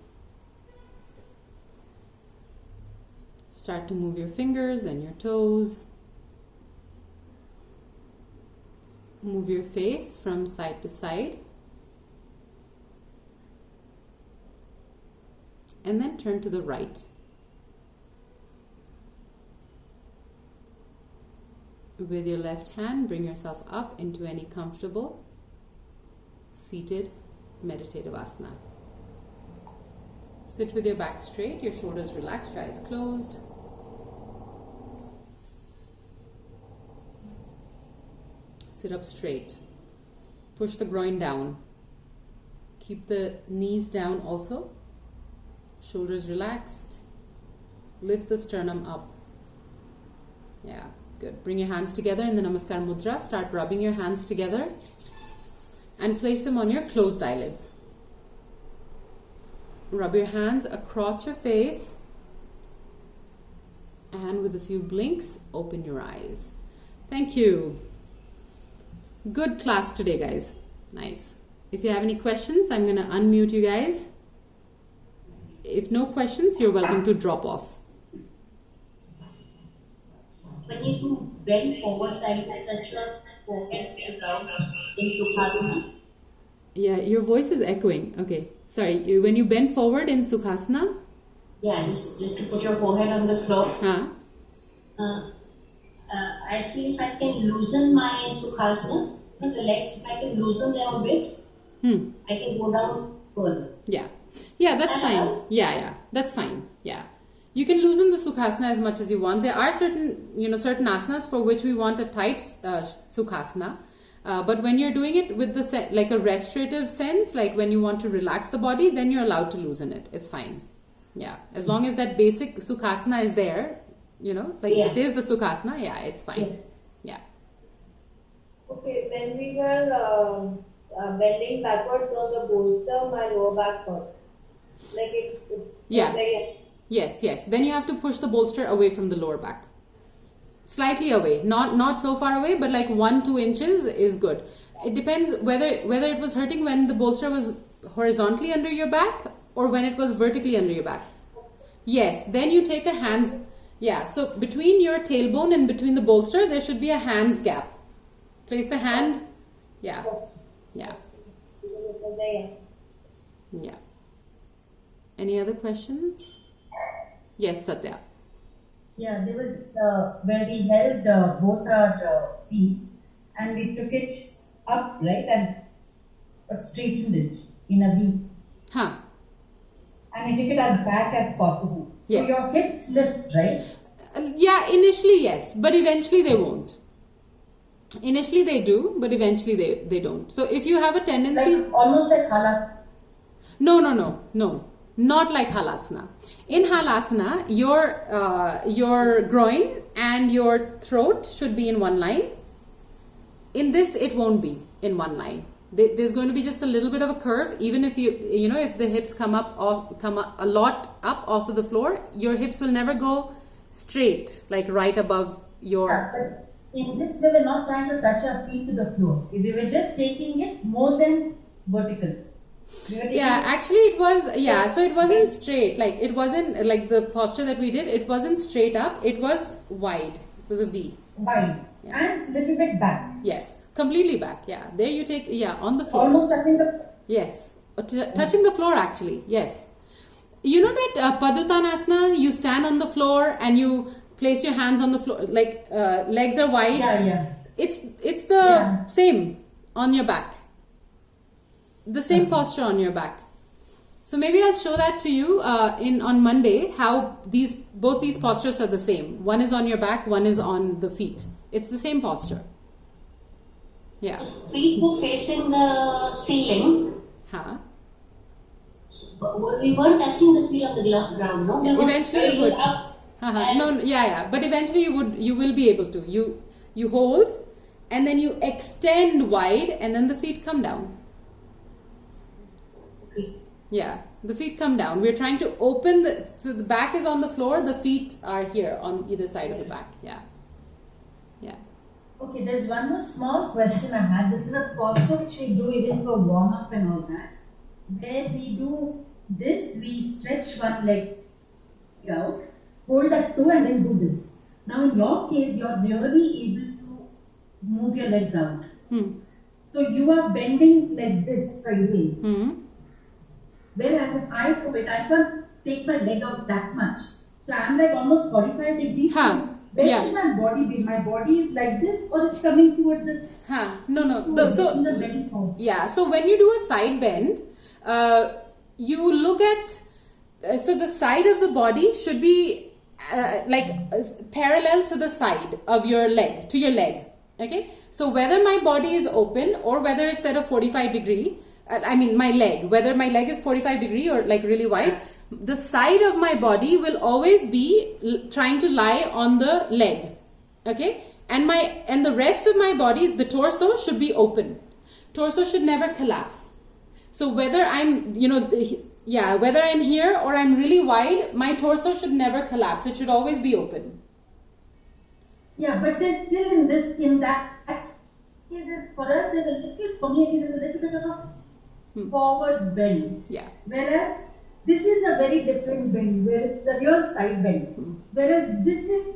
Start to move your fingers and your toes. Move your face from side to side. And then turn to the right. With your left hand, bring yourself up into any comfortable seated meditative asana. Sit with your back straight, your shoulders relaxed, your eyes closed. Sit up straight. Push the groin down. Keep the knees down also. Shoulders relaxed. Lift the sternum up. Yeah, good. Bring your hands together in the Namaskar Mudra. Start rubbing your hands together and place them on your closed eyelids. Rub your hands across your face and with a few blinks, open your eyes. Thank you. Good class today, guys. Nice. If you have any questions, I'm going to unmute you guys. If no questions, you're welcome to drop off. When you do bend forward and touch your forehead to the ground in Sukhasana. Yeah, your voice is echoing. Okay. Sorry. When you bend forward in Sukhasana? Yeah, just to put your forehead on the floor. Huh? I feel if I can loosen my Sukhasana, the legs, if I can loosen them a bit, I can go down further. Yeah. Yeah, that's fine. Yeah, that's fine. Yeah. You can loosen the Sukhasana as much as you want. There are certain asanas for which we want a tight Sukhasana. But when you're doing it with like a restorative sense, like when you want to relax the body, then you're allowed to loosen it. It's fine. Yeah. As long as that basic Sukhasana is there, it is the Sukhasana, yeah, it's fine. Yeah. Okay, when we were bending backwards on the bolster, my lower back hurt. Yes. Then you have to push the bolster away from the lower back. Slightly away. Not so far away, but like 1-2 inches is good. It depends whether it was hurting when the bolster was horizontally under your back or when it was vertically under your back. Yes, then you take a hands. Yeah, so between your tailbone and between the bolster, there should be a hands gap. Place the hand. Yeah. Any other questions? Yes, Satya. Yeah, there was where we held both our feet and we took it up, right, and straightened it in a V. Huh. And we took it as back as possible. Yes. So your hips lift, right? Yeah, initially yes, but eventually they won't. Initially they do, but eventually they don't. So if you have a tendency... Like almost like Halasana. No. Not like Halasana. In Halasana, your groin and your throat should be in one line. In this, it won't be in one line. There's going to be just a little bit of a curve. Even if if the hips come up a lot up off of the floor, your hips will never go straight, like right above your... Yeah, but in this, we were not trying to touch our feet to the floor. We were just taking it more than vertical. Yeah, actually it was, so it wasn't straight, like it wasn't like the posture that we did, it wasn't straight up, it was wide, it was a V. Wide, and little bit back. Yes, completely back, yeah. There you take, on the floor. Almost touching the... Yes, touching the floor actually, yes. You know that Padottanasana, you stand on the floor and you place your hands on the floor, like legs are wide. Yeah. It's the same on your back. The same posture on your back. So maybe I'll show that to you on Monday, how both these postures are the same. One is on your back, one is on the feet. It's the same posture. Yeah. Feet were facing the ceiling. Huh? But we weren't touching the feet on the ground, no? Eventually you would. No, but eventually you will be able to. You hold and then you extend wide and then the feet come down. Okay. Yeah, the feet come down. We're trying to open so the back is on the floor, the feet are here on either side of the back. Yeah. Okay, there's one more small question I had. This is a posture which we do even for warm up and all that. Where we do this, we stretch one leg out, hold that toe, and then do this. Now, in your case, you're really able to move your legs out. So you are bending like this sideways. Whereas if I do it, I can't take my leg out that much. So I'm like almost 45 degrees. Where should my body be? My body is like this, or it's coming towards the. No. So when you do a side bend, you look at. So the side of the body should be parallel to the side of your leg, to your leg. Okay. So whether my body is open or whether it's at a 45 degree, my leg, whether my leg is 45 degree or like really wide, the side of my body will always be trying to lie on the leg. Okay. And the rest of my body, the torso should be open. Torso should never collapse. So whether I'm, whether I'm here or I'm really wide, my torso should never collapse. It should always be open. Yeah, but there's still in that, for us, there's a little bit of a forward bend. Yeah. Whereas this is a very different bend, where it's the real side bend. Whereas this is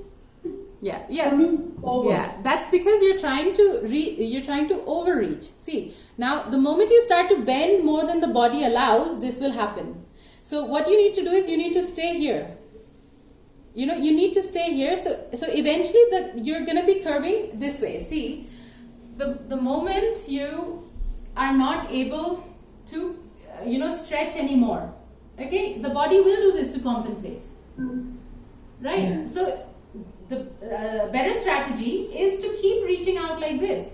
coming forward. Yeah, that's because you're trying to overreach. See, now the moment you start to bend more than the body allows, this will happen. So what you need to do is you need to stay here. You need to stay here. So eventually you're going to be curving this way. See, the moment you are not able to stretch anymore, okay, the body will do this to compensate. Right? Yeah. So the better strategy is to keep reaching out like this.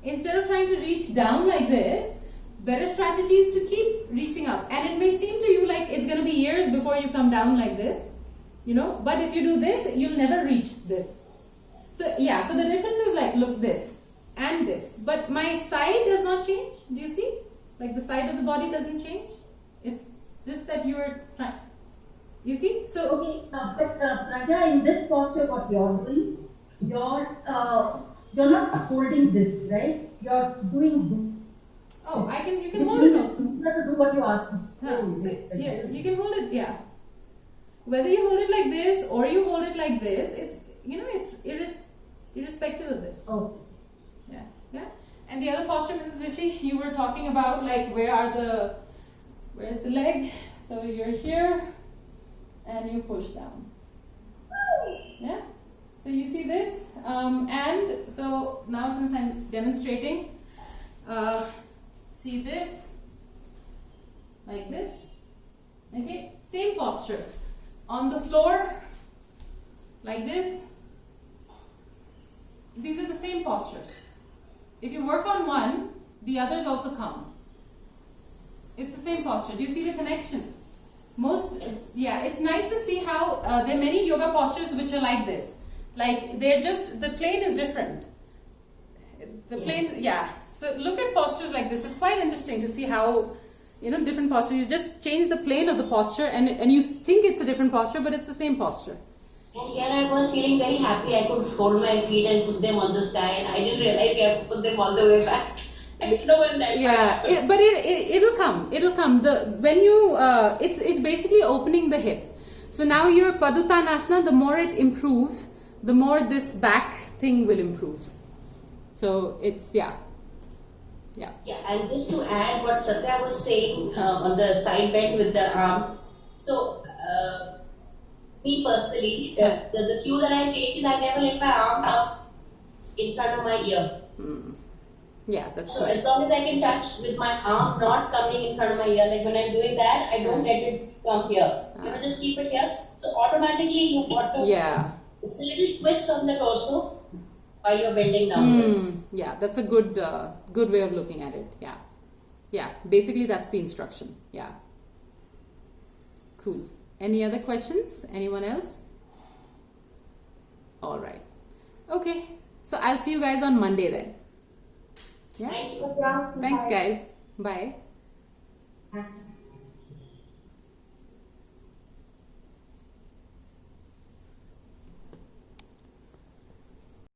Instead of trying to reach down like this, better strategy is to keep reaching up. And it may seem to you like it's going to be years before you come down like this, but if you do this, you'll never reach this. So the difference is like, look, this and this. But my side does not change. Do you see? Like the side of the body doesn't change. It's this that you are trying. You see? So okay, but Pragya, in this posture, what you're doing, you're not holding this, right? You're doing. Oh, you can hold it also. You have to do what you ask me. You can hold it. Yeah. Whether you hold it like this or you hold it like this, it's irrespective of this. Oh. Yeah. And the other posture, Mrs. Vishy, you were talking about like where's the leg? So you're here and you push down. Yeah. So you see this, and so now since I'm demonstrating, see this like this. Okay. Same posture on the floor like this. These are the same postures. If you work on one, the others also come. It's the same posture. Do you see the connection? It's nice to see how there are many yoga postures which are like this. Like the plane is different. So look at postures like this. It's quite interesting to see how, different postures. You just change the plane of the posture and you think it's a different posture, but it's the same posture. And here I was feeling very happy. I could hold my feet and put them on the sky, and I didn't realize I have to put them all the way back. I didn't know when that might happen. But it'll come. It'll come. It's basically opening the hip. So now your Paduttanasana, the more it improves, the more this back thing will improve. So it's Yeah, and just to add what Satya was saying on the side bend with the arm. So, me personally, the cue that I take is I never let my arm down in front of my ear. Yeah, that's so right. As long as I can touch with my arm not coming in front of my ear, like when I'm doing that, I don't let it come here. Just keep it here. So automatically you got to. Yeah. It's a little twist on the torso while you're bending downwards. Yeah, that's a good way of looking at it. Yeah. Basically, that's the instruction. Yeah. Cool. Any other questions? Anyone else? All right. Okay. So I'll see you guys on Monday then. Yeah. Thank you. Thanks, guys. Bye. Bye.